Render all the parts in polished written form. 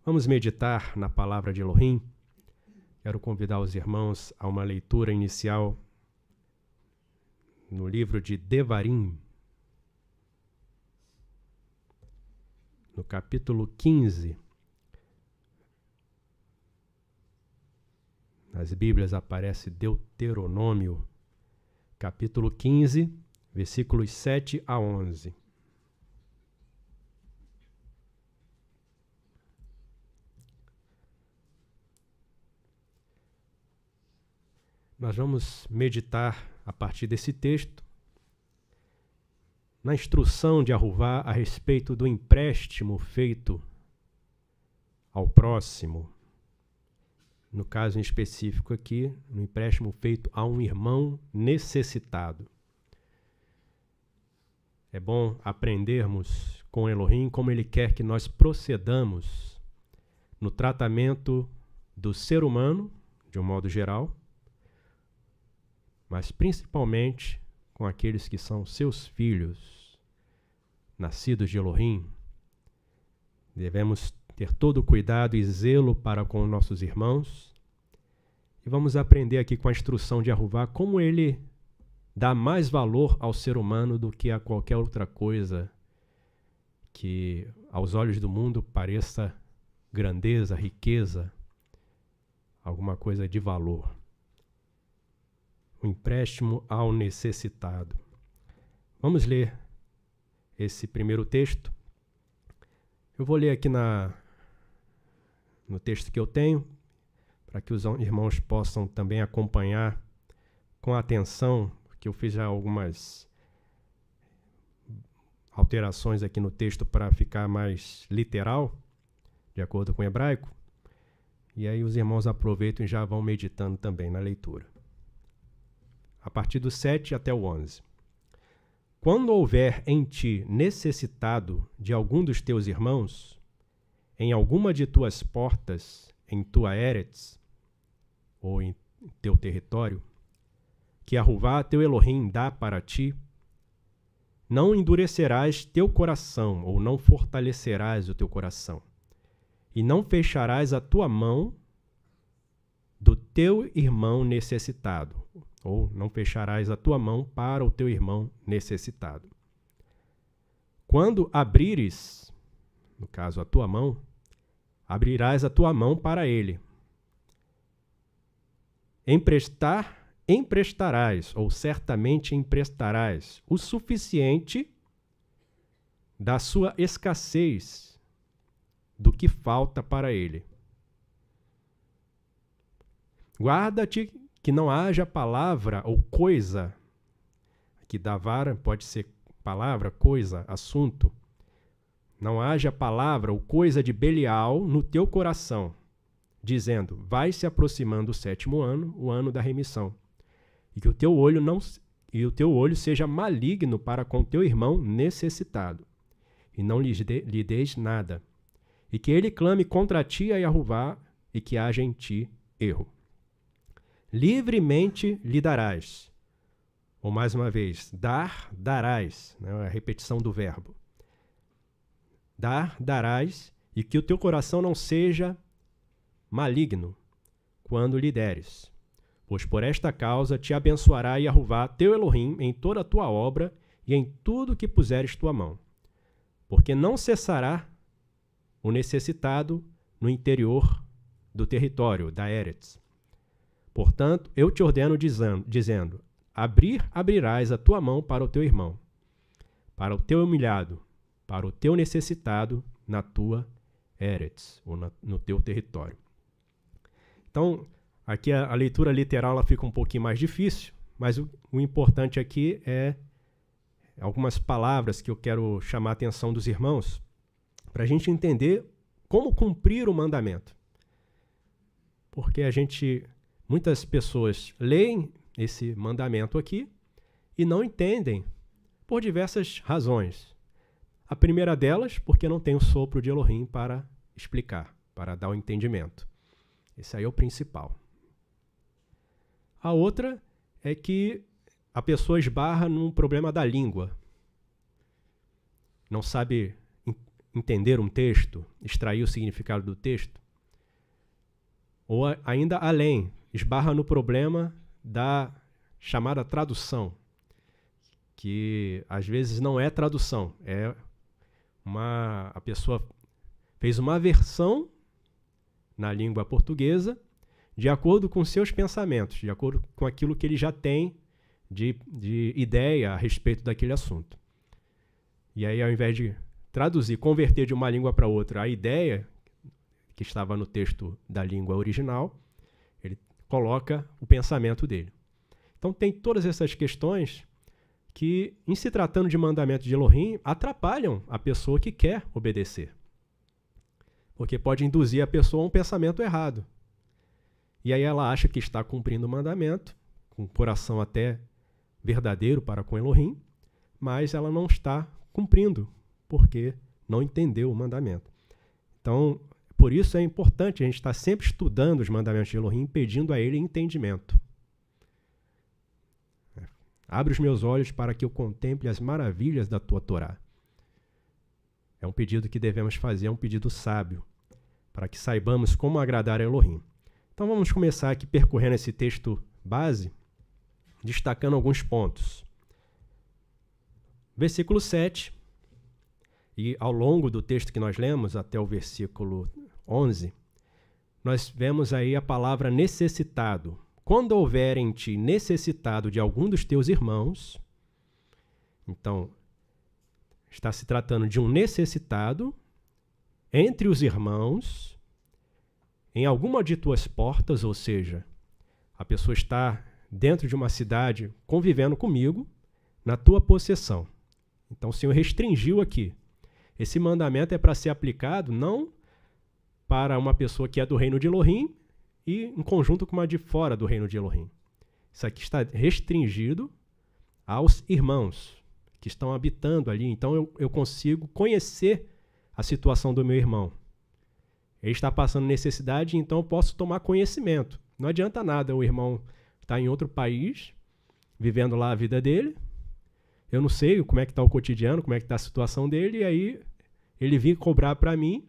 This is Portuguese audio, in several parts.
Vamos meditar na palavra de Elohim. Quero convidar os irmãos a uma leitura inicial no livro de Devarim, no capítulo 15. Nas Bíblias aparece Deuteronômio, capítulo 15, versículos 7 a 11. Nós vamos meditar a partir desse texto na instrução de Aruvá a respeito do empréstimo feito ao próximo. No caso em específico aqui, no empréstimo feito a um irmão necessitado. É bom aprendermos com Elohim como ele quer que nós procedamos no tratamento do ser humano, de um modo geral, mas principalmente com aqueles que são seus filhos, nascidos de Elohim. Devemos ter todo o cuidado e zelo para com nossos irmãos. E vamos aprender aqui com a instrução de Aruvá como ele dá mais valor ao ser humano do que a qualquer outra coisa que aos olhos do mundo pareça grandeza, riqueza, alguma coisa de valor. O empréstimo ao necessitado. Vamos ler esse primeiro texto. Eu vou ler aqui no texto que eu tenho, para que os irmãos possam também acompanhar com atenção, que eu fiz já algumas alterações aqui no texto para ficar mais literal, de acordo com o hebraico. E aí os irmãos aproveitam e já vão meditando também na leitura. A partir do 7 até o 11. Quando houver em ti necessitado de algum dos teus irmãos, em alguma de tuas portas, em tua Eretz, ou em teu território, que Aruvá teu Elohim dá para ti, não endurecerás teu coração, ou não fortalecerás o teu coração, e não fecharás a tua mão do teu irmão necessitado, ou não fecharás a tua mão para o teu irmão necessitado. Quando abrires, no caso a tua mão, abrirás a tua mão para ele. Emprestarás, ou certamente emprestarás, o suficiente da sua escassez, do que falta para ele. Guarda-te que não haja palavra ou coisa, aqui da vara pode ser palavra, coisa, assunto, não haja palavra ou coisa de Belial no teu coração, dizendo, vai se aproximando o 7º ano, o ano da remissão, e que o teu olho seja maligno para com teu irmão necessitado, e não lhe deis nada, e que ele clame contra ti a Aruvá, e que haja em ti erro. Livremente lhe darás. Ou mais uma vez, darás, né? A repetição do verbo. Darás, e que o teu coração não seja maligno quando lhe deres. Pois por esta causa te abençoará Aruvá teu Elohim em toda a tua obra e em tudo que puseres tua mão. Porque não cessará o necessitado no interior do território, da Eretz. Portanto, eu te ordeno dizendo, abrirás a tua mão para o teu irmão, para o teu humilhado, para o teu necessitado na tua Eretz, ou no teu território. Então, aqui a leitura literal ela fica um pouquinho mais difícil, mas o importante aqui é algumas palavras que eu quero chamar a atenção dos irmãos, para a gente entender como cumprir o mandamento. Porque muitas pessoas leem esse mandamento aqui e não entendem por diversas razões. A primeira delas, porque não tem o sopro de Elohim para explicar, para dar o entendimento. Esse aí é o principal. A outra é que a pessoa esbarra num problema da língua. Não sabe entender um texto, extrair o significado do texto, ou ainda além, esbarra no problema da chamada tradução, que às vezes não é tradução, a pessoa fez uma versão na língua portuguesa de acordo com seus pensamentos, de acordo com aquilo que ele já tem de ideia a respeito daquele assunto. E aí, ao invés de traduzir, converter de uma língua para outra a ideia que estava no texto da língua original, ele coloca o pensamento dele. Então, tem todas essas questões que, em se tratando de mandamento de Elohim, atrapalham a pessoa que quer obedecer. Porque pode induzir a pessoa a um pensamento errado. E aí ela acha que está cumprindo o mandamento, com o coração até verdadeiro para com Elohim, mas ela não está cumprindo, porque não entendeu o mandamento. Então, por isso é importante a gente estar sempre estudando os mandamentos de Elohim, pedindo a ele entendimento. Abre os meus olhos para que eu contemple as maravilhas da tua Torá. É um pedido que devemos fazer, é um pedido sábio, para que saibamos como agradar a Elohim. Então vamos começar aqui percorrendo esse texto base, destacando alguns pontos. Versículo 7, e ao longo do texto que nós lemos, até o versículo 11, nós vemos aí a palavra necessitado. Quando houver em ti necessitado de algum dos teus irmãos, então, está se tratando de um necessitado entre os irmãos, em alguma de tuas portas, ou seja, a pessoa está dentro de uma cidade convivendo comigo, na tua possessão. Então, o Senhor restringiu aqui. Esse mandamento é para ser aplicado não para uma pessoa que é do reino de Elohim e em conjunto com uma de fora do reino de Elohim. Isso aqui está restringido aos irmãos que estão habitando ali. Então, eu consigo conhecer a situação do meu irmão. Ele está passando necessidade, então eu posso tomar conhecimento. Não adianta nada o irmão estar em outro país, vivendo lá a vida dele. Eu não sei como é que está o cotidiano, como é que está a situação dele, e aí ele vir cobrar para mim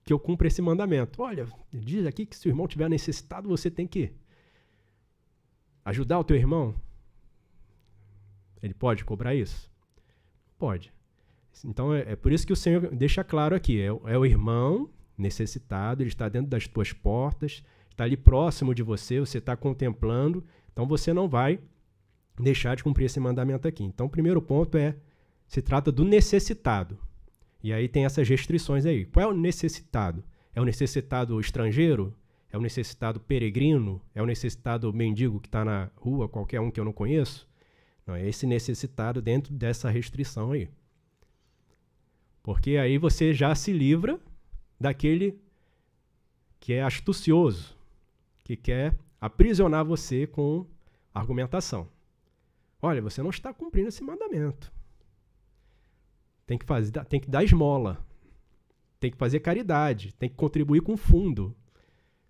que eu cumpra esse mandamento. Olha, diz aqui que se o irmão tiver necessitado, você tem que ajudar o teu irmão. Ele pode cobrar isso? Pode. Então, é por isso que o Senhor deixa claro aqui. É o irmão necessitado, ele está dentro das tuas portas, está ali próximo de você, você está contemplando, então você não vai deixar de cumprir esse mandamento aqui. Então, o primeiro ponto se trata do necessitado. E aí tem essas restrições aí. Qual é o necessitado? É o necessitado estrangeiro? É o necessitado peregrino? É o necessitado mendigo que está na rua, qualquer um que eu não conheço? Não, é esse necessitado dentro dessa restrição aí. Porque aí você já se livra daquele que é astucioso, que quer aprisionar você com argumentação. Olha, você não está cumprindo esse mandamento. Tem que dar esmola, tem que fazer caridade, tem que contribuir com fundo.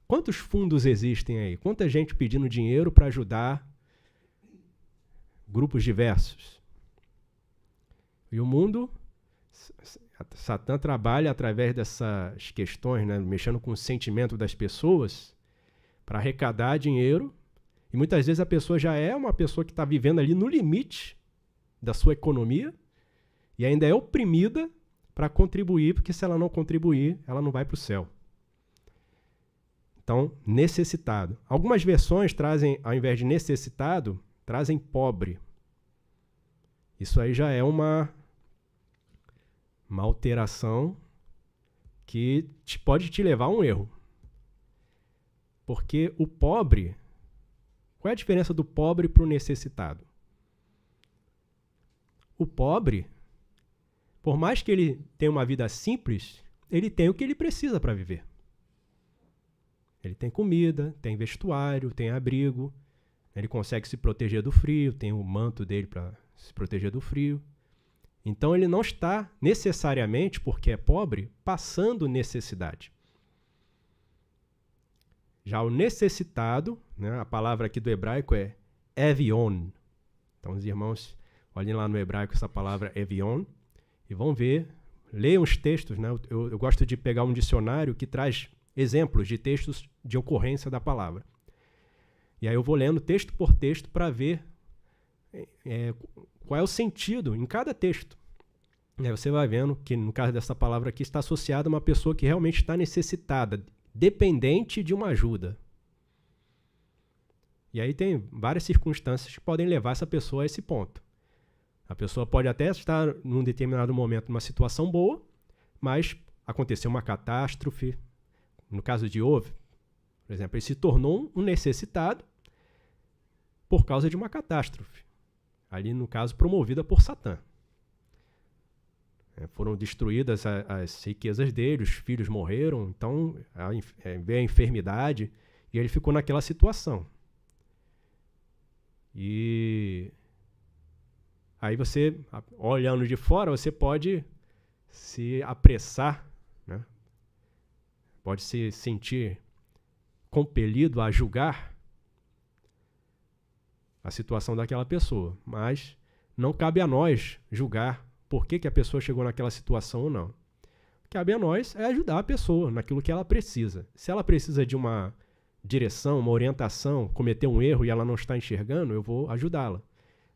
Quantos fundos existem aí? Quanta gente pedindo dinheiro para ajudar grupos diversos? E o mundo, Satã trabalha através dessas questões, né, mexendo com o sentimento das pessoas para arrecadar dinheiro. E muitas vezes a pessoa já é uma pessoa que está vivendo ali no limite da sua economia e ainda é oprimida para contribuir, porque se ela não contribuir, ela não vai para o céu. Então, necessitado. Algumas versões trazem, ao invés de necessitado, trazem pobre. Isso aí já é uma alteração que pode te levar a um erro. Porque o pobre... Qual é a diferença do pobre para o necessitado? O pobre, por mais que ele tenha uma vida simples, ele tem o que ele precisa para viver. Ele tem comida, tem vestuário, tem abrigo, ele consegue se proteger do frio, tem o manto dele para se proteger do frio. Então ele não está necessariamente, porque é pobre, passando necessidade. Já o necessitado, né, a palavra aqui do hebraico é evion. Então os irmãos olhem lá no hebraico essa palavra evion e vão ver leio uns textos, né? Eu gosto de pegar um dicionário que traz exemplos de textos de ocorrência da palavra. E aí eu vou lendo texto por texto para ver qual é o sentido em cada texto. E aí você vai vendo que, no caso dessa palavra aqui, está associada a uma pessoa que realmente está necessitada, dependente de uma ajuda. E aí tem várias circunstâncias que podem levar essa pessoa a esse ponto. A pessoa pode até estar, num determinado momento, numa situação boa, mas aconteceu uma catástrofe. No caso de Ov, por exemplo, ele se tornou um necessitado por causa de uma catástrofe. Ali, no caso, promovida por Satã. Foram destruídas as riquezas dele, os filhos morreram, então veio a enfermidade e ele ficou naquela situação. E aí você, olhando de fora, você pode se apressar, né? Pode se sentir compelido a julgar a situação daquela pessoa, mas não cabe a nós julgar por que a pessoa chegou naquela situação ou não. Cabe a nós ajudar a pessoa naquilo que ela precisa. Se ela precisa de uma direção, uma orientação, cometeu um erro e ela não está enxergando, eu vou ajudá-la.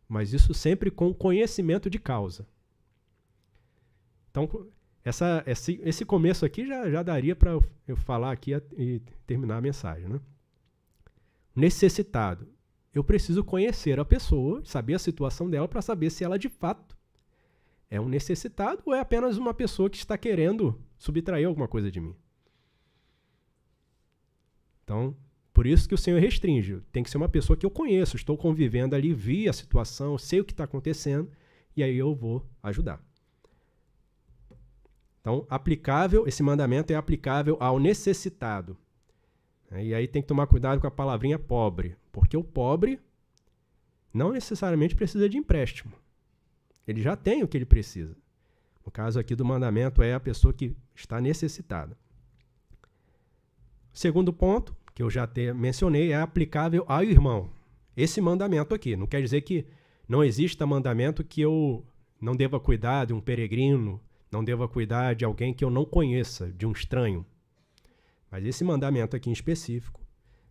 Mas isso sempre com conhecimento de causa. Então, esse começo aqui já daria para eu falar aqui e terminar a mensagem, né? Necessitado. Eu preciso conhecer a pessoa, saber a situação dela para saber se ela de fato é um necessitado ou é apenas uma pessoa que está querendo subtrair alguma coisa de mim. Então, por isso que o Senhor restringe. Tem que ser uma pessoa que eu conheço, estou convivendo ali, vi a situação, sei o que está acontecendo, e aí eu vou ajudar. Então, esse mandamento é aplicável ao necessitado. E aí tem que tomar cuidado com a palavrinha pobre, porque o pobre não necessariamente precisa de empréstimo. Ele já tem o que ele precisa. No caso aqui do mandamento é a pessoa que está necessitada. O segundo ponto, que eu já mencionei, é aplicável ao irmão. Esse mandamento aqui, não quer dizer que não exista mandamento que eu não deva cuidar de um peregrino, não deva cuidar de alguém que eu não conheça, de um estranho. Mas esse mandamento aqui em específico,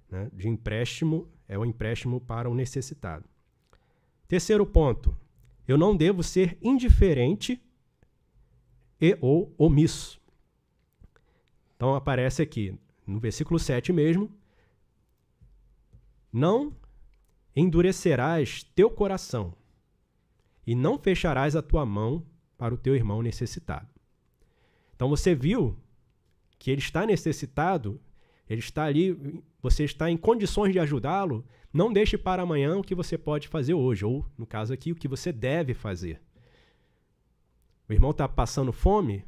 né, de empréstimo, é o empréstimo para o necessitado. Terceiro ponto, eu não devo ser indiferente e ou omisso. Então aparece aqui, no versículo 7 mesmo, não endurecerás teu coração e não fecharás a tua mão para o teu irmão necessitado. Então você viu que ele está necessitado, ele está ali, você está em condições de ajudá-lo, não deixe para amanhã o que você pode fazer hoje, ou, no caso aqui, o que você deve fazer. O irmão está passando fome,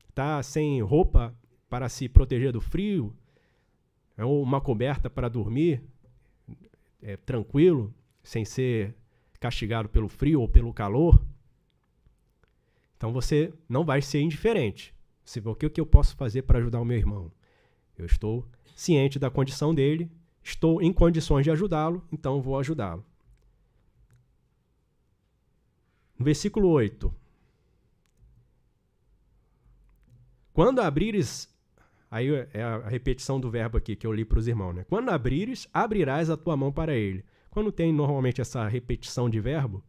está sem roupa para se proteger do frio, ou uma coberta para dormir, tranquilo, sem ser castigado pelo frio ou pelo calor. Então você não vai ser indiferente. Você vê o que eu posso fazer para ajudar o meu irmão. Eu estou ciente da condição dele, estou em condições de ajudá-lo, então vou ajudá-lo. No versículo 8. Quando abrires, aí é a repetição do verbo aqui que eu li para os irmãos, né? Quando abrires, abrirás a tua mão para ele. Quando tem normalmente essa repetição de verbo,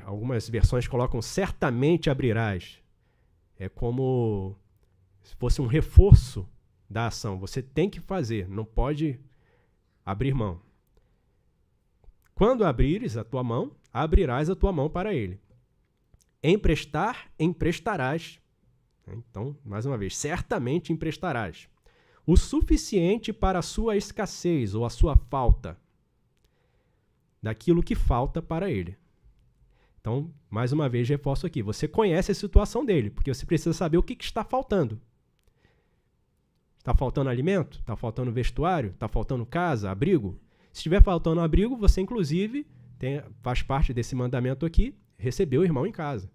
algumas versões colocam certamente abrirás. É como se fosse um reforço da ação. Você tem que fazer, não pode abrir mão. Quando abrires a tua mão, abrirás a tua mão para ele. Emprestar, emprestarás. Então, mais uma vez, certamente emprestarás. O suficiente para a sua escassez ou a sua falta. Daquilo que falta para ele. Então, mais uma vez, reforço aqui. Você conhece a situação dele, porque você precisa saber o que está faltando. Está faltando alimento? Está faltando vestuário? Está faltando casa, abrigo? Se estiver faltando abrigo, você, inclusive, faz parte desse mandamento aqui, receber o irmão em casa.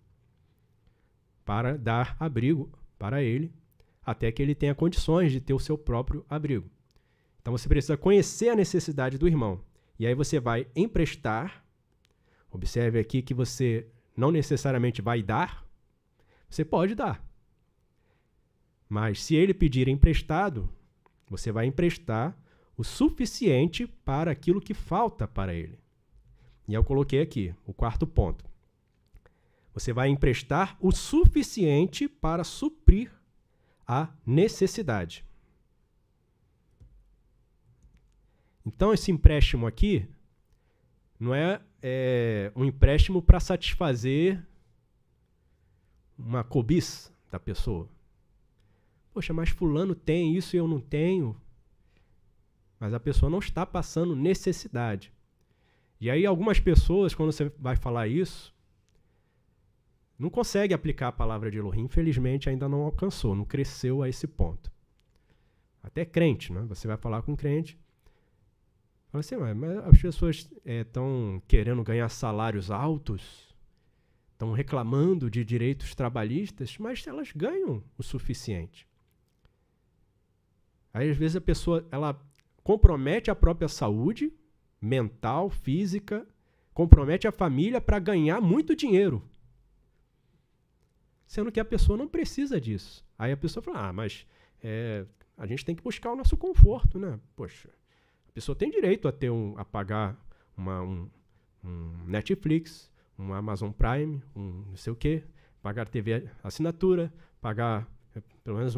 Para dar abrigo para ele, até que ele tenha condições de ter o seu próprio abrigo. Então, você precisa conhecer a necessidade do irmão. E aí você vai emprestar. Observe aqui que você não necessariamente vai dar, você pode dar. Mas se ele pedir emprestado, você vai emprestar o suficiente para aquilo que falta para ele. E eu coloquei aqui o quarto ponto. Você vai emprestar o suficiente para suprir a necessidade. Então, esse empréstimo aqui não é um empréstimo para satisfazer uma cobiça da pessoa. Poxa, mas fulano tem isso e eu não tenho. Mas a pessoa não está passando necessidade. E aí algumas pessoas, quando você vai falar isso, não consegue aplicar a palavra de Elohim. Infelizmente ainda não alcançou, não cresceu a esse ponto. Até crente, né? Você vai falar com crente, fala assim, mas as pessoas estão querendo ganhar salários altos, estão reclamando de direitos trabalhistas, mas elas ganham o suficiente. Aí, às vezes, a pessoa ela compromete a própria saúde mental, física, compromete a família para ganhar muito dinheiro. Sendo que a pessoa não precisa disso. Aí a pessoa fala, mas a gente tem que buscar o nosso conforto, né? Poxa, a pessoa tem direito a pagar um Netflix, um Amazon Prime, não sei o quê, pagar TV assinatura, pagar pelo menos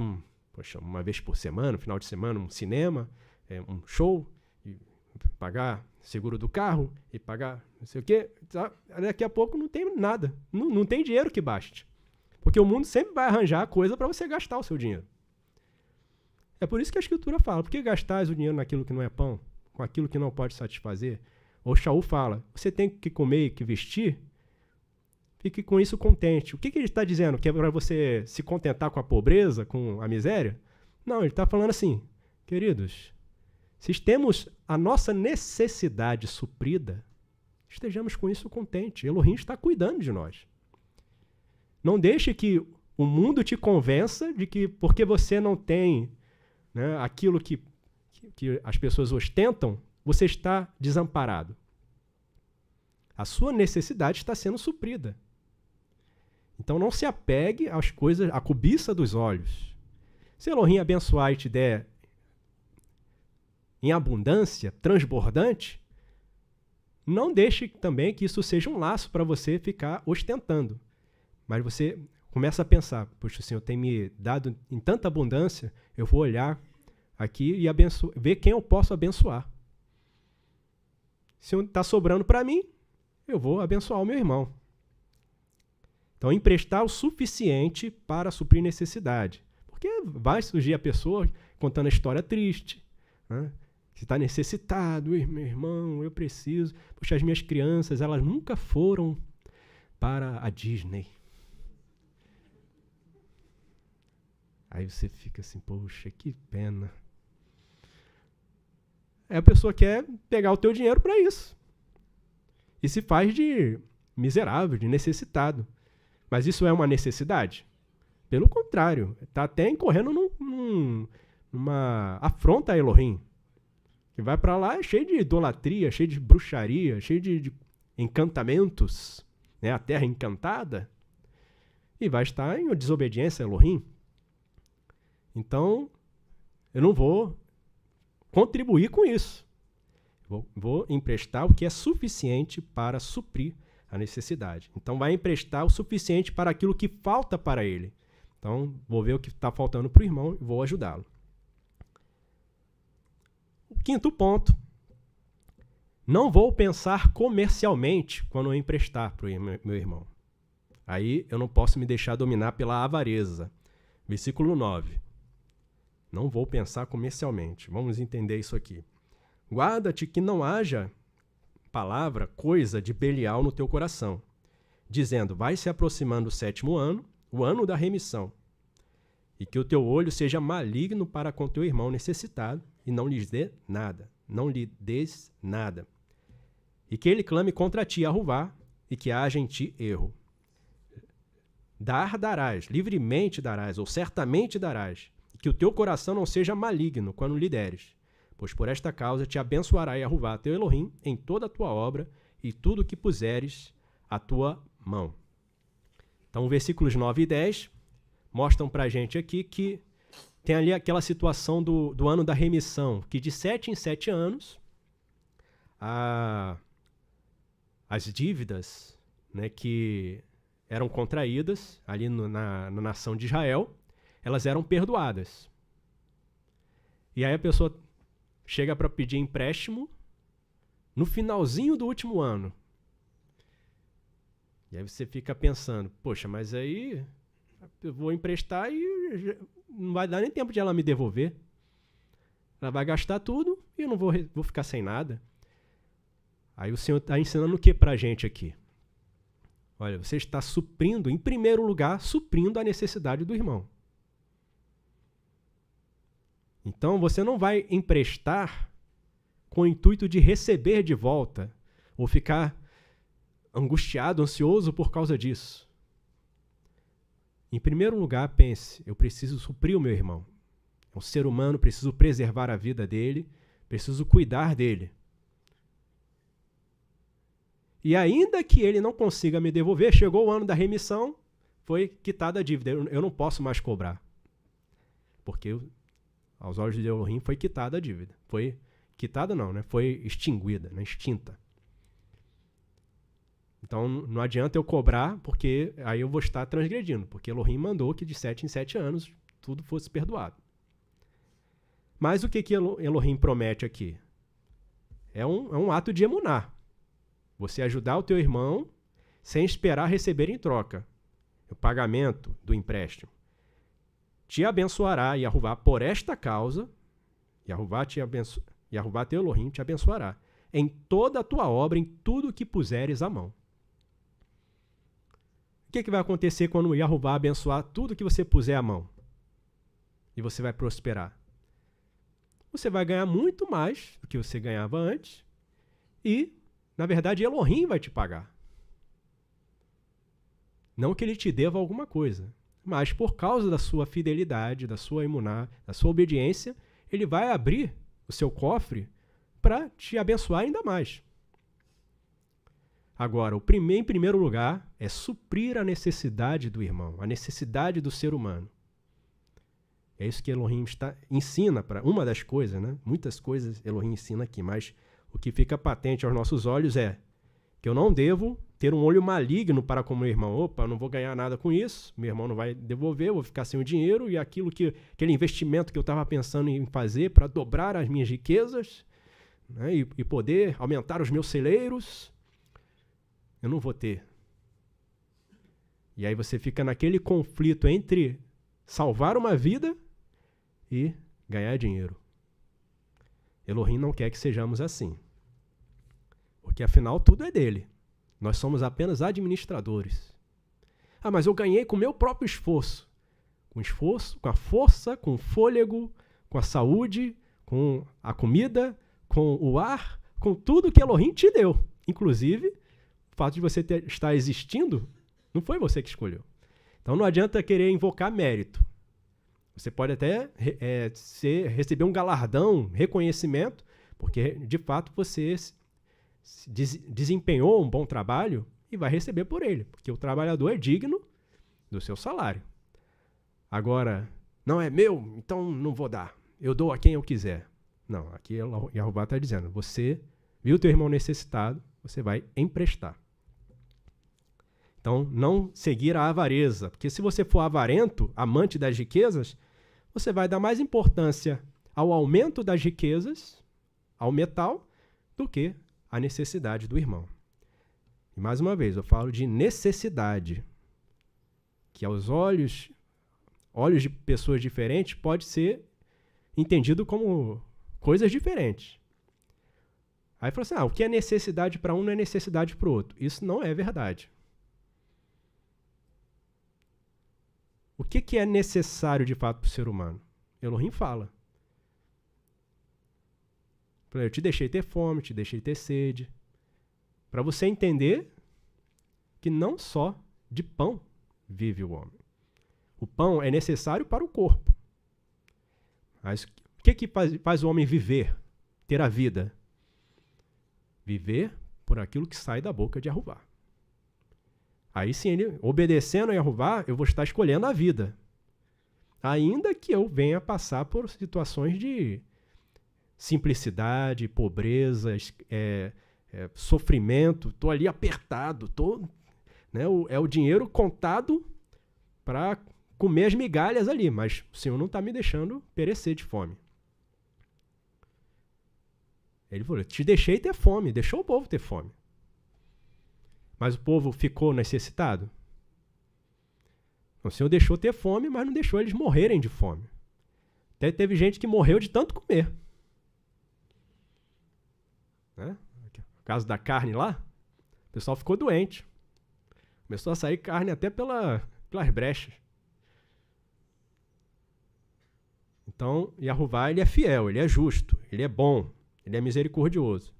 uma vez por semana, no final de semana, um cinema, um show, e pagar seguro do carro e pagar não sei o quê. Daqui a pouco não tem nada, não tem dinheiro que baste. Porque o mundo sempre vai arranjar coisa para você gastar o seu dinheiro. É por isso que a Escritura fala, por que gastais o dinheiro naquilo que não é pão, com aquilo que não pode satisfazer? O Shaul fala, você tem que comer e que vestir, fique com isso contente. O que ele está dizendo? Que é para você se contentar com a pobreza, com a miséria? Não, ele está falando assim, queridos, se temos a nossa necessidade suprida, estejamos com isso contente. Elohim está cuidando de nós. Não deixe que o mundo te convença de que porque você não tem, né, aquilo que as pessoas ostentam, você está desamparado. A sua necessidade está sendo suprida. Então não se apegue às coisas, à cobiça dos olhos. Se Elohim abençoar e te der em abundância, transbordante, não deixe também que isso seja um laço para você ficar ostentando. Mas você começa a pensar, poxa, o Senhor tem me dado em tanta abundância, eu vou olhar aqui e ver quem eu posso abençoar. Se está sobrando para mim, eu vou abençoar o meu irmão. Então, emprestar o suficiente para suprir necessidade. Porque vai surgir a pessoa contando a história triste, né? Que está necessitado, meu irmão, eu preciso. Poxa, as minhas crianças, elas nunca foram para a Disney. Aí você fica assim, poxa, que pena. Aí a pessoa quer pegar o teu dinheiro para isso. E se faz de miserável, de necessitado. Mas isso é uma necessidade? Pelo contrário, está até incorrendo numa afronta a Elohim. Que vai para lá cheio de idolatria, cheio de bruxaria, cheio de encantamentos, né? A terra encantada. E vai estar em desobediência a Elohim. Então, eu não vou contribuir com isso. Vou emprestar o que é suficiente para suprir a necessidade. Então, vai emprestar o suficiente para aquilo que falta para ele. Então, vou ver o que está faltando para o irmão e vou ajudá-lo. O quinto ponto. Não vou pensar comercialmente quando eu emprestar para o meu irmão. Aí, eu não posso me deixar dominar pela avareza. Versículo 9. Não vou pensar comercialmente. Vamos entender isso aqui. Guarda-te que não haja palavra, coisa de Belial no teu coração, dizendo, vai se aproximando o 7º ano, o ano da remissão, e que o teu olho seja maligno para com teu irmão necessitado, e não lhe des nada. E que ele clame contra ti a ruvar, e que haja em ti erro. Darás, livremente darás, ou certamente darás, e que o teu coração não seja maligno quando lhe deres. Pois por esta causa te abençoará e arruvar teu Elohim em toda a tua obra e tudo o que puseres a tua mão. Então, versículos 9 e 10 mostram para a gente aqui que tem ali aquela situação do ano da remissão, que de 7 em 7 anos, as dívidas, né, que eram contraídas ali na nação de Israel, elas eram perdoadas. E aí a pessoa chega para pedir empréstimo no finalzinho do último ano. E aí você fica pensando, poxa, mas aí eu vou emprestar e não vai dar nem tempo de ela me devolver. Ela vai gastar tudo e eu não vou ficar sem nada. Aí o Senhor está ensinando o que para a gente aqui? Olha, você está suprindo, em primeiro lugar, suprindo a necessidade do irmão. Então, você não vai emprestar com o intuito de receber de volta ou ficar angustiado, ansioso por causa disso. Em primeiro lugar, pense, eu preciso suprir o meu irmão. É um ser humano, preciso preservar a vida dele, preciso cuidar dele. E ainda que ele não consiga me devolver, chegou o ano da remissão, foi quitada a dívida. Eu não posso mais cobrar. Porque aos olhos de Elohim foi quitada a dívida. Foi quitada não, né? Foi extinguida, né? Extinta. Então não adianta eu cobrar, porque aí eu vou estar transgredindo, porque Elohim mandou que de 7 em 7 anos tudo fosse perdoado. Mas o que Elohim promete aqui? É um ato de emuná. Você ajudar o teu irmão sem esperar receber em troca o pagamento do empréstimo. Te abençoará, Yahová, por esta causa, Yahová teu Elohim te abençoará, em toda a tua obra, em tudo que puseres a mão. O que vai acontecer quando Yahová abençoar tudo que você puser a mão? E você vai prosperar. Você vai ganhar muito mais do que você ganhava antes e, na verdade, Elohim vai te pagar. Não que ele te deva alguma coisa, mas por causa da sua fidelidade, da sua emuná, da sua obediência, ele vai abrir o seu cofre para te abençoar ainda mais. Agora, em primeiro lugar, é suprir a necessidade do irmão, a necessidade do ser humano. É isso que Elohim ensina, para uma das coisas, né? Muitas coisas Elohim ensina aqui, mas o que fica patente aos nossos olhos é que eu não devo ter um olho maligno para com meu irmão. Opa, eu não vou ganhar nada com isso, meu irmão não vai devolver, eu vou ficar sem o dinheiro e aquele investimento que eu estava pensando em fazer para dobrar as minhas riquezas, né, e poder aumentar os meus celeiros, eu não vou ter. E aí você fica naquele conflito entre salvar uma vida e ganhar dinheiro. Elohim não quer que sejamos assim. Porque afinal tudo é dele. Nós somos apenas administradores. Ah, mas eu ganhei com o meu próprio esforço. Com esforço, com a força, com o fôlego, com a saúde, com a comida, com o ar, com tudo que Elohim te deu. Inclusive, o fato de você estar existindo, não foi você que escolheu. Então não adianta querer invocar mérito. Você pode até receber um galardão, reconhecimento, porque de fato você desempenhou um bom trabalho e vai receber por ele, porque o trabalhador é digno do seu salário. Agora, não é meu, então não vou dar. Eu dou a quem eu quiser. Não, aqui Yahová está dizendo, você viu teu irmão necessitado, você vai emprestar. Então, não seguir a avareza, porque se você for avarento, amante das riquezas, você vai dar mais importância ao aumento das riquezas, ao metal, do que à necessidade do irmão. E mais uma vez, eu falo de necessidade, que aos olhos de pessoas diferentes pode ser entendido como coisas diferentes. Aí fala assim, o que é necessidade para um não é necessidade para o outro. Isso não é verdade. O que é necessário de fato para o ser humano? Elohim fala. Eu te deixei ter fome, te deixei ter sede. Para você entender que não só de pão vive o homem. O pão é necessário para o corpo. Mas o que faz o homem viver, ter a vida? Viver por aquilo que sai da boca de Yahová. Aí sim, ele, obedecendo a Jeová, eu vou estar escolhendo a vida. Ainda que eu venha passar por situações de simplicidade, pobreza, sofrimento, estou ali apertado, né, é o dinheiro contado para comer as migalhas ali, mas o Senhor não está me deixando perecer de fome. Ele falou, te deixei ter fome, deixou o povo ter fome. Mas o povo ficou necessitado? O Senhor deixou ter fome, mas não deixou eles morrerem de fome. Até teve gente que morreu de tanto comer. Né? No caso da carne lá, o pessoal ficou doente. Começou a sair carne até pelas brechas. Então, Jeová, ele é fiel, ele é justo, ele é bom, ele é misericordioso.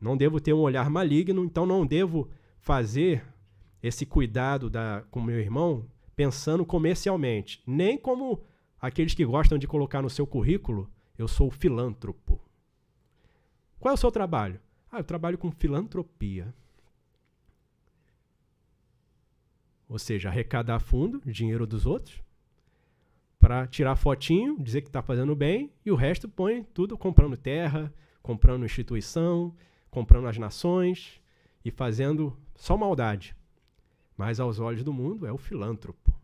Não devo ter um olhar maligno, então não devo fazer esse cuidado com meu irmão pensando comercialmente. Nem como aqueles que gostam de colocar no seu currículo, eu sou filântropo. Qual é o seu trabalho? Eu trabalho com filantropia. Ou seja, arrecadar fundo, dinheiro dos outros, para tirar fotinho, dizer que está fazendo bem, e o resto põe tudo comprando terra, comprando instituição, comprando as nações e fazendo só maldade. Mas aos olhos do mundo é o filântropo.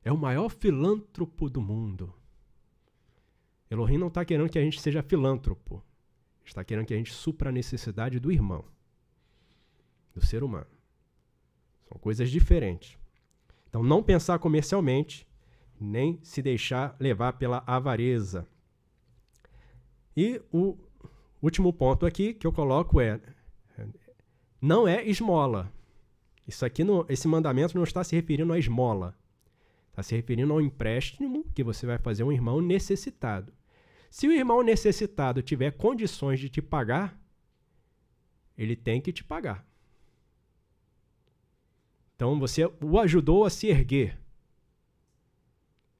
É o maior filântropo do mundo. Elohim não está querendo que a gente seja filântropo. Está querendo que a gente supra a necessidade do irmão, do ser humano. São coisas diferentes. Então, não pensar comercialmente, nem se deixar levar pela avareza. E o último ponto aqui que eu coloco não é esmola. Isso aqui, esse mandamento não está se referindo à esmola. Está se referindo ao empréstimo que você vai fazer a um irmão necessitado. Se o irmão necessitado tiver condições de te pagar, ele tem que te pagar. Então, você o ajudou a se erguer.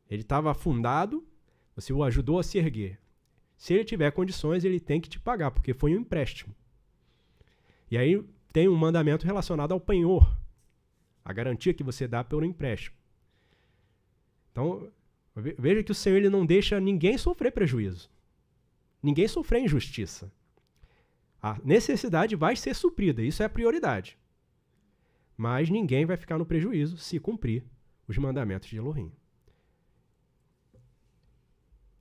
Ele estava afundado, você o ajudou a se erguer. Se ele tiver condições, ele tem que te pagar, porque foi um empréstimo. E aí tem um mandamento relacionado ao penhor, a garantia que você dá pelo empréstimo. Então, veja que o Senhor ele não deixa ninguém sofrer prejuízo, ninguém sofrer injustiça. A necessidade vai ser suprida, isso é a prioridade. Mas ninguém vai ficar no prejuízo se cumprir os mandamentos de Elohim.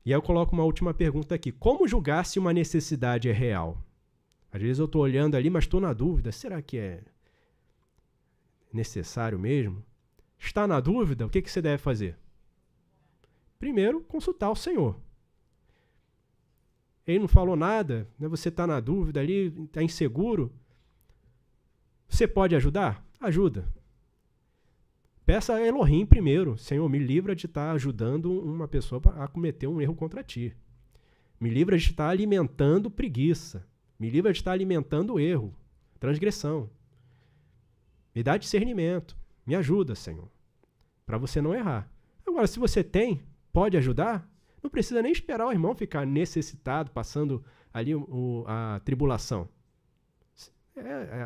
E aí eu coloco uma última pergunta aqui. Como julgar se uma necessidade é real? Às vezes eu estou olhando ali, mas estou na dúvida. Será que é necessário mesmo? Está na dúvida? O que você deve fazer? Primeiro, consultar o Senhor. Ele não falou nada, né? Você está na dúvida ali, está inseguro. Você pode ajudar? Ajuda. Peça a Elohim primeiro. Senhor, me livra de estar ajudando uma pessoa a cometer um erro contra ti. Me livra de estar alimentando preguiça. Me livra de estar alimentando erro, transgressão. Me dá discernimento. Me ajuda, Senhor, para você não errar. Agora, se você pode ajudar, não precisa nem esperar o irmão ficar necessitado, passando ali a tribulação.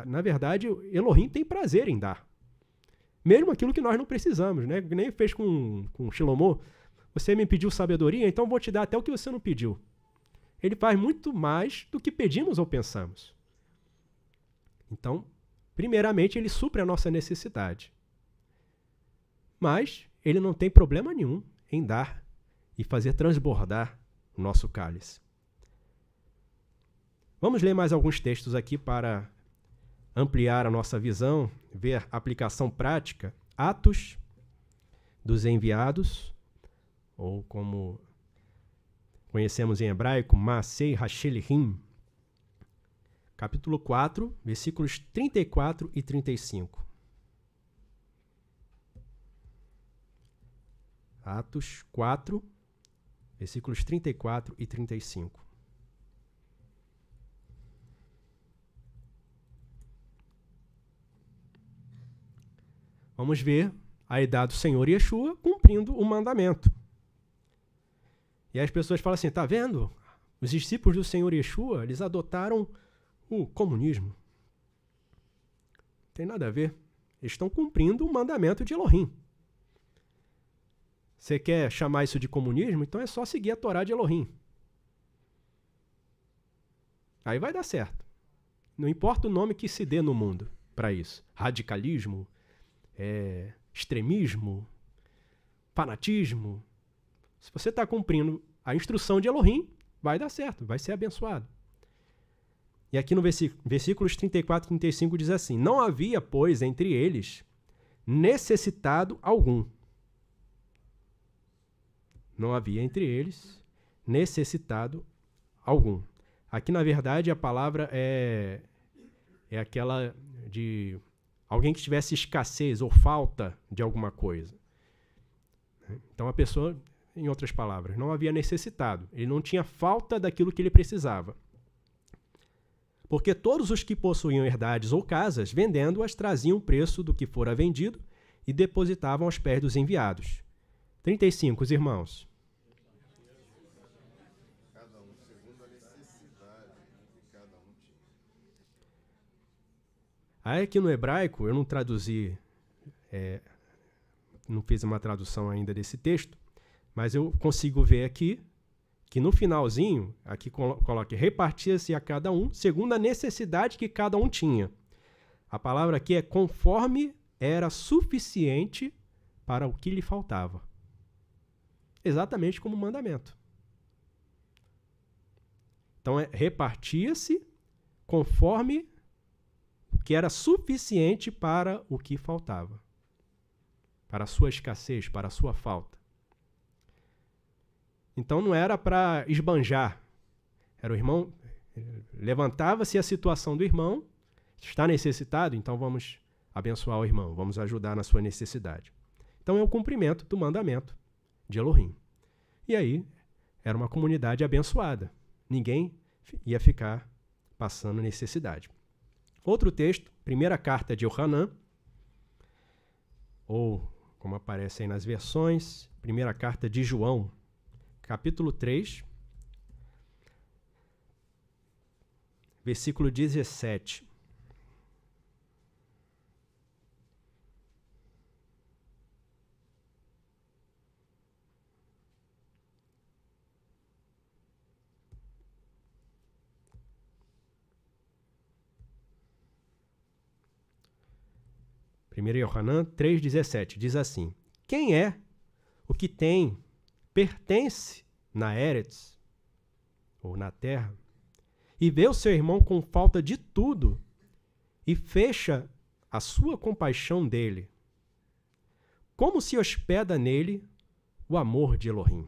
Na verdade, Elohim tem prazer em dar. Mesmo aquilo que nós não precisamos, né? Nem fez com Shlomo. Você me pediu sabedoria, então vou te dar até o que você não pediu. Ele faz muito mais do que pedimos ou pensamos. Então, primeiramente, ele supre a nossa necessidade. Mas ele não tem problema nenhum em dar e fazer transbordar o nosso cálice. Vamos ler mais alguns textos aqui para ampliar a nossa visão, ver a aplicação prática. Atos dos Enviados, ou como conhecemos em hebraico, Maasei HaShelihim, capítulo 4, versículos 34 e 35. Atos 4, versículos 34 e 35. Vamos ver a idade do Senhor Yeshua cumprindo o mandamento. E aí as pessoas falam assim, tá vendo? Os discípulos do Senhor Yeshua, eles adotaram o comunismo. Não tem nada a ver. Eles estão cumprindo o mandamento de Elohim. Você quer chamar isso de comunismo? Então é só seguir a Torá de Elohim. Aí vai dar certo. Não importa o nome que se dê no mundo para isso. Radicalismo, extremismo, fanatismo. Se você está cumprindo a instrução de Elohim, vai dar certo, vai ser abençoado. E aqui no versículos 34 e 35 diz assim: não havia, pois, entre eles necessitado algum. Não havia entre eles necessitado algum. Aqui, na verdade, a palavra é aquela de alguém que tivesse escassez ou falta de alguma coisa. Então, a pessoa, em outras palavras, não havia necessitado. Ele não tinha falta daquilo que ele precisava. Porque todos os que possuíam herdades ou casas, vendendo-as, traziam o preço do que fora vendido e depositavam aos pés dos enviados. 35, os irmãos. Cada um segundo a necessidade que cada um tinha. Aí aqui no hebraico, eu não traduzi, não fiz uma tradução ainda desse texto, mas eu consigo ver aqui que no finalzinho, aqui coloque, repartia-se a cada um segundo a necessidade que cada um tinha. A palavra aqui é conforme era suficiente para o que lhe faltava. Exatamente como mandamento. Então, repartia-se conforme o que era suficiente para o que faltava. Para a sua escassez, para a sua falta. Então, não era para esbanjar. Era o irmão, levantava-se a situação do irmão, está necessitado, então vamos abençoar o irmão, vamos ajudar na sua necessidade. Então, é o cumprimento do mandamento de Elohim. E aí, era uma comunidade abençoada. Ninguém ia ficar passando necessidade. Outro texto, primeira carta de Yohanan, ou, como aparece aí nas versões, primeira carta de João, capítulo 3, versículo 17. Primeiro Yohanan 3,17 diz assim: quem é o que pertence na Eretz, ou na terra, e vê o seu irmão com falta de tudo, e fecha a sua compaixão dele, como se hospeda nele o amor de Elohim?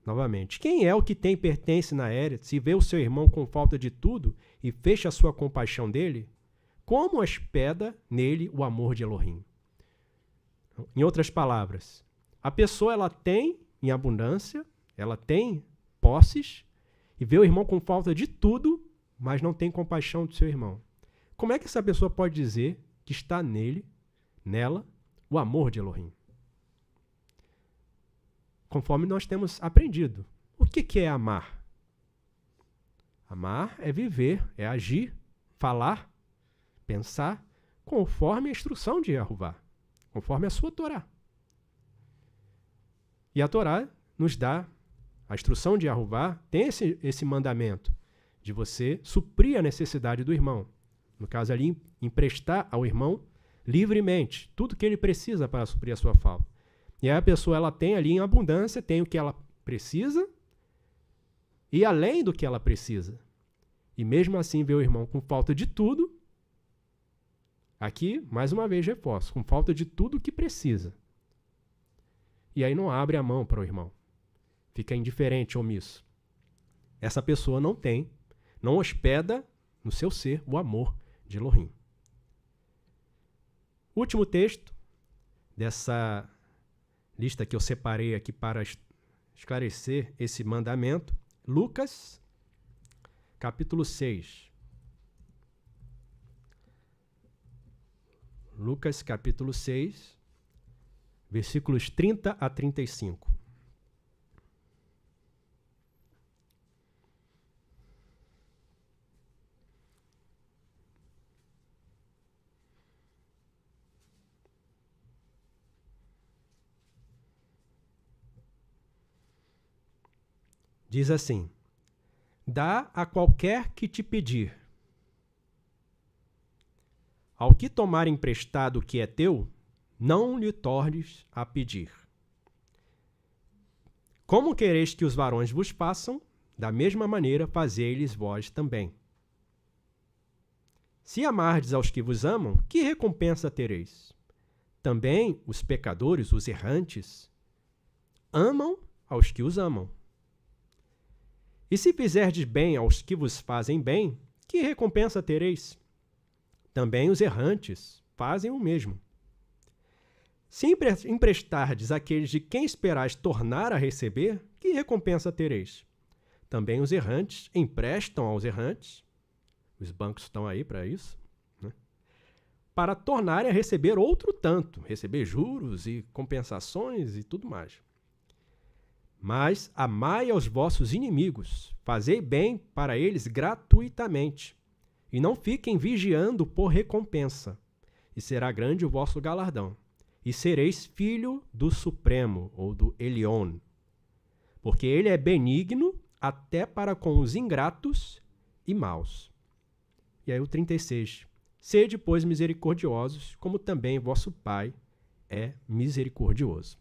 Novamente, quem é o que pertence na Eretz, e vê o seu irmão com falta de tudo, e fecha a sua compaixão dele, como hospeda nele o amor de Elohim? Em outras palavras, a pessoa ela tem em abundância, ela tem posses, e vê o irmão com falta de tudo, mas não tem compaixão do seu irmão. Como é que essa pessoa pode dizer que está nela, o amor de Elohim? Conforme nós temos aprendido. O que é amar? Amar é viver, é agir, falar, pensar, conforme a instrução de Yehová, conforme a sua Torá. E a Torá nos dá, a instrução de Yehová tem esse mandamento de você suprir a necessidade do irmão. No caso ali, emprestar ao irmão livremente tudo que ele precisa para suprir a sua falta. E aí a pessoa ela tem ali em abundância, tem o que ela precisa e além do que ela precisa. E mesmo assim vê o irmão com falta de tudo. Aqui, mais uma vez, reforço, com falta de tudo que precisa. E aí não abre a mão para o irmão. Fica indiferente, omisso. Essa pessoa não hospeda no seu ser o amor de Elohim. Último texto dessa lista que eu separei aqui para esclarecer esse mandamento, Lucas, capítulo 6. Lucas, capítulo 6, versículos 30 a 35. diz assim: dá a qualquer que te pedir. Ao que tomar emprestado o que é teu, não lhe tornes a pedir. Como quereis que os varões vos façam, da mesma maneira fazei-lhes vós também. Se amardes aos que vos amam, que recompensa tereis? Também os pecadores, os errantes, amam aos que os amam. E se fizerdes bem aos que vos fazem bem, que recompensa tereis? Também os errantes fazem o mesmo. Se emprestardes àqueles de quem esperais tornar a receber, que recompensa tereis? Também os errantes emprestam aos errantes, os bancos estão aí para isso, né? Para tornarem a receber outro tanto, receber juros e compensações e tudo mais. Mas amai aos vossos inimigos, fazei bem para eles gratuitamente, e não fiquem vigiando por recompensa, e será grande o vosso galardão. E sereis filho do Supremo, ou do Elion, porque ele é benigno até para com os ingratos e maus. E aí o 36. Sede, pois, misericordiosos, como também vosso Pai é misericordioso.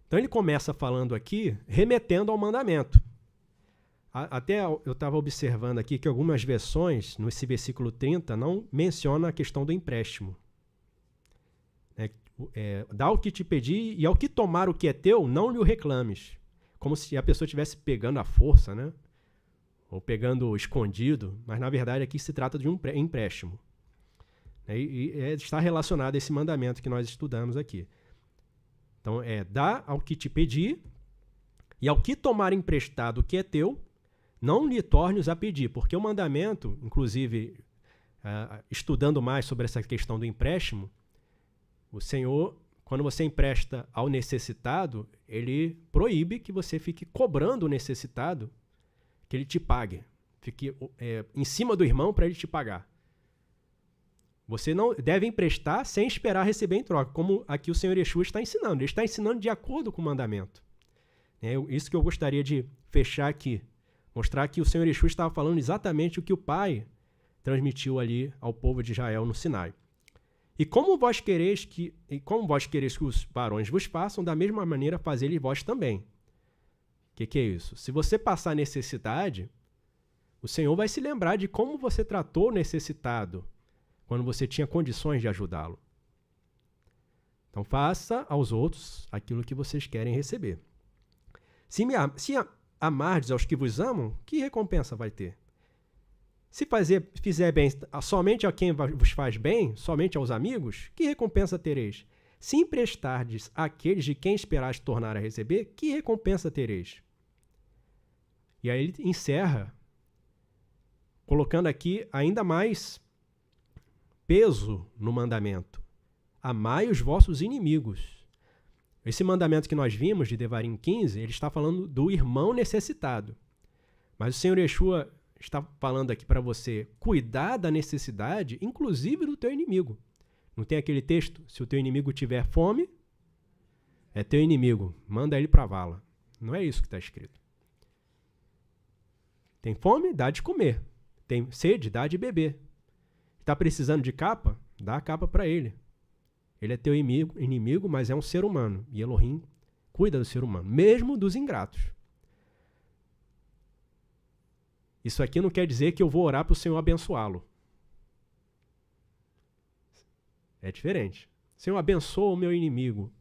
Então ele começa falando aqui, remetendo ao mandamento. Até eu estava observando aqui que algumas versões, nesse versículo 30, não mencionam a questão do empréstimo. Dá o que te pedi e ao que tomar o que é teu, não lhe o reclames. Como se a pessoa estivesse pegando à força, né? Ou pegando escondido, mas na verdade aqui se trata de um empréstimo. Está relacionado a esse mandamento que nós estudamos aqui. Então, dá ao que te pedi e ao que tomar emprestado o que é teu, não lhe tornes a pedir, porque o mandamento, inclusive, estudando mais sobre essa questão do empréstimo, o Senhor, quando você empresta ao necessitado, ele proíbe que você fique cobrando o necessitado que ele te pague. Fique em cima do irmão para ele te pagar. Você não deve emprestar sem esperar receber em troca, como aqui o Senhor Yeshua está ensinando. Ele está ensinando de acordo com o mandamento. Isso que eu gostaria de fechar aqui. Mostrar que o Senhor Yeshua estava falando exatamente o que o Pai transmitiu ali ao povo de Israel no Sinai. E como vós quereis que os varões vos façam, da mesma maneira fazei-lhe vós também. O que é isso? Se você passar necessidade, o Senhor vai se lembrar de como você tratou o necessitado quando você tinha condições de ajudá-lo. Então faça aos outros aquilo que vocês querem receber. Se amardes aos que vos amam, que recompensa vai ter? Se fizer bem somente a quem vos faz bem, somente aos amigos, que recompensa tereis? Se emprestardes àqueles de quem esperais tornar a receber, que recompensa tereis? E aí ele encerra, colocando aqui ainda mais peso no mandamento. Amai os vossos inimigos. Esse mandamento que nós vimos, de Devarim 15, ele está falando do irmão necessitado. Mas o Senhor Yeshua está falando aqui para você cuidar da necessidade, inclusive do teu inimigo. Não tem aquele texto? Se o teu inimigo tiver fome, é teu inimigo, manda ele para a vala. Não é isso que está escrito. Tem fome? Dá de comer. Tem sede? Dá de beber. Está precisando de capa? Dá a capa para ele. Ele é teu inimigo, mas é um ser humano. E Elohim cuida do ser humano, mesmo dos ingratos. Isso aqui não quer dizer que eu vou orar para o Senhor abençoá-lo. É diferente. Senhor, abençoa o meu inimigo.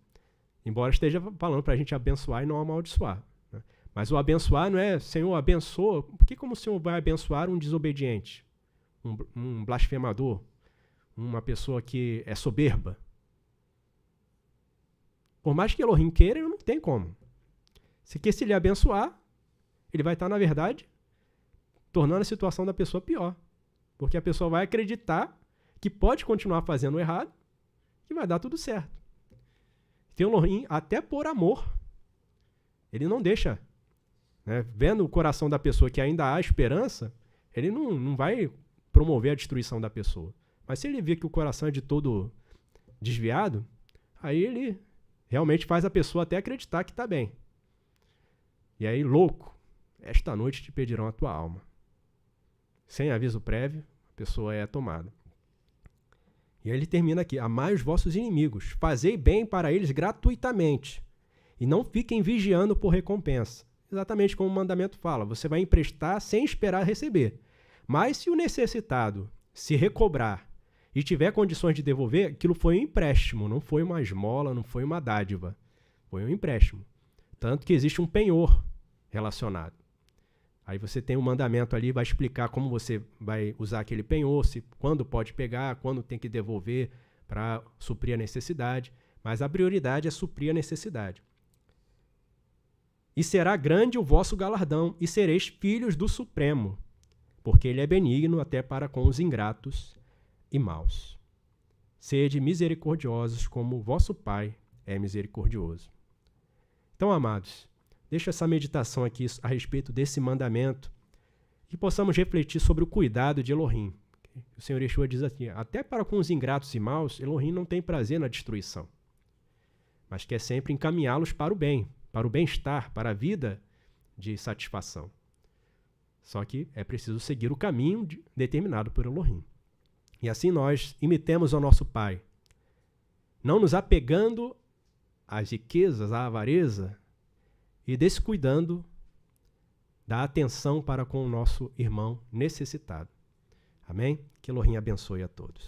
Embora esteja falando para a gente abençoar e não amaldiçoar. Né? Mas o abençoar não é, Senhor, abençoa. Por que como o Senhor vai abençoar um desobediente? Um blasfemador? Uma pessoa que é soberba? Por mais que Elohim queira, não tem como. Se ele abençoar, ele vai estar, na verdade, tornando a situação da pessoa pior. Porque a pessoa vai acreditar que pode continuar fazendo o errado e vai dar tudo certo. Tem Elohim, até por amor, ele não deixa. Né? Vendo o coração da pessoa que ainda há esperança, ele não vai promover a destruição da pessoa. Mas se ele vê que o coração é de todo desviado, aí ele realmente faz a pessoa até acreditar que está bem. E aí, louco, esta noite te pedirão a tua alma. Sem aviso prévio, a pessoa é tomada. E aí ele termina aqui: amai os vossos inimigos, fazei bem para eles gratuitamente, e não fiquem vigiando por recompensa. Exatamente como o mandamento fala, você vai emprestar sem esperar receber. Mas se o necessitado se recobrar e tiver condições de devolver, aquilo foi um empréstimo, não foi uma esmola, não foi uma dádiva, foi um empréstimo. Tanto que existe um penhor relacionado. Aí você tem um mandamento ali, vai explicar como você vai usar aquele penhor, quando pode pegar, quando tem que devolver para suprir a necessidade. Mas a prioridade é suprir a necessidade. E será grande o vosso galardão, e sereis filhos do Supremo, porque ele é benigno até para com os ingratos e maus. Sede misericordiosos como o vosso Pai é misericordioso. Então, amados, deixo essa meditação aqui a respeito desse mandamento e possamos refletir sobre o cuidado de Elohim. O Senhor Yeshua diz assim: até para com os ingratos e maus, Elohim não tem prazer na destruição, mas quer sempre encaminhá-los para o bem, para o bem-estar, para a vida de satisfação. Só que é preciso seguir o caminho determinado por Elohim. E assim nós imitemos ao nosso Pai, não nos apegando às riquezas, à avareza, e descuidando da atenção para com o nosso irmão necessitado. Amém? Que Elohim abençoe a todos.